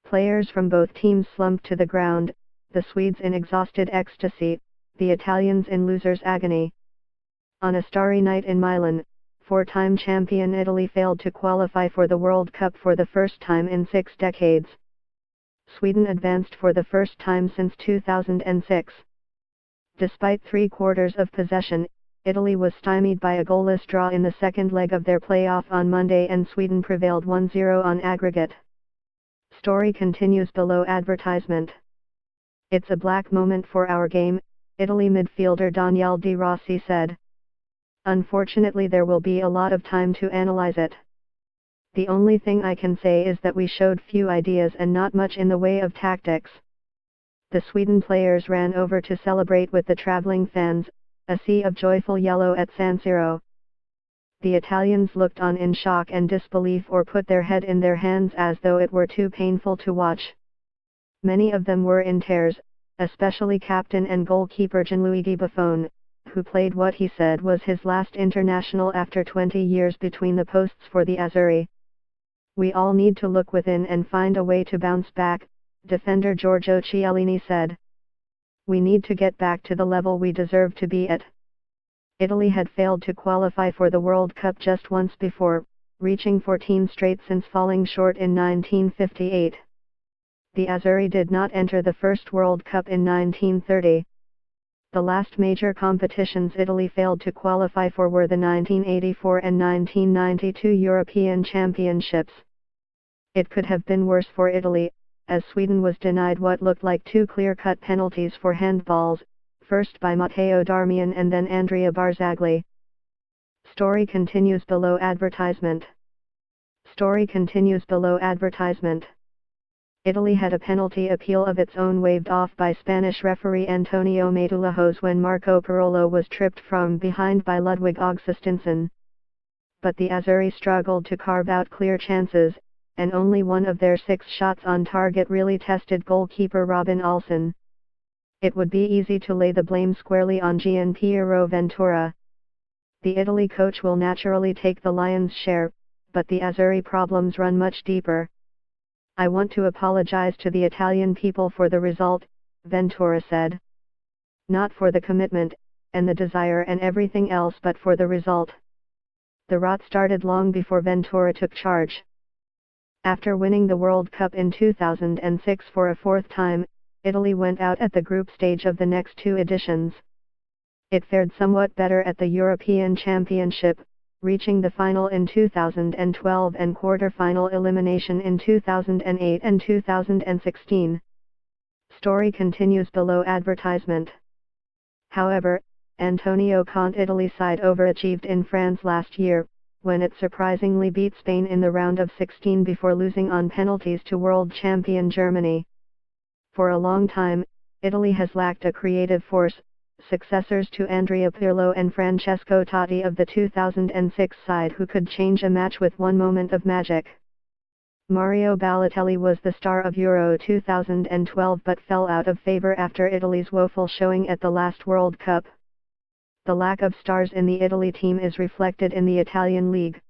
Players from both teams slumped to the ground, the Swedes in exhausted ecstasy, the Italians in loser's agony. On a starry night in Milan, four-time champion Italy failed to qualify for the World Cup for the first time in 6 decades. Sweden advanced for the first time since 2006. Despite 3/4 of possession, Italy was stymied by a goalless draw in the second leg of their playoff on Monday and Sweden prevailed 1-0 on aggregate. Story continues below advertisement. "It's a black moment for our game," Italy midfielder Daniele De Rossi said. "Unfortunately there will be a lot of time to analyze it. The only thing I can say is that we showed few ideas and not much in the way of tactics." The Sweden players ran over to celebrate with the traveling fans, a sea of joyful yellow at San Siro. The Italians looked on in shock and disbelief or put their head in their hands as though it were too painful to watch. Many of them were in tears, especially captain and goalkeeper Gianluigi Buffon, who played what he said was his last international after 20 years between the posts for the Azzurri. "We all need to look within and find a way to bounce back," defender Giorgio Chiellini said. "We need to get back to the level we deserve to be at." Italy had failed to qualify for the World Cup just once before, reaching 14 straight since falling short in 1958. The Azzurri did not enter the first World Cup in 1930. The last major competitions Italy failed to qualify for were the 1984 and 1992 European Championships. It could have been worse for Italy, as Sweden was denied what looked like 2 clear-cut penalties for handballs, first by Matteo Darmian and then Andrea Barzagli. Story continues below advertisement. Story continues below advertisement. Italy had a penalty appeal of its own waved off by Spanish referee Antonio Matulajos when Marco Parolo was tripped from behind by Ludwig Augustinsson. But the Azzurri struggled to carve out clear chances, and only one of their 6 shots on target really tested goalkeeper Robin Olsen. It would be easy to lay the blame squarely on Gianpiero Ventura. The Italy coach will naturally take the lion's share, but the Azzurri problems run much deeper. "I want to apologize to the Italian people for the result," Ventura said. "Not for the commitment, and the desire and everything else but for the result." The rot started long before Ventura took charge. After winning the World Cup in 2006 for a 4th time, Italy went out at the group stage of the next 2 editions. It fared somewhat better at the European Championship, reaching the final in 2012 and quarter-final elimination in 2008 and 2016. Story continues below advertisement. However, Antonio Conte Italy's side overachieved in France last year, when it surprisingly beat Spain in the round of 16 before losing on penalties to world champion Germany. For a long time, Italy has lacked a creative force, successors to Andrea Pirlo and Francesco Totti of the 2006 side who could change a match with one moment of magic. Mario Balotelli was the star of Euro 2012 but fell out of favor after Italy's woeful showing at the last World Cup. The lack of stars in the Italy team is reflected in the Italian league.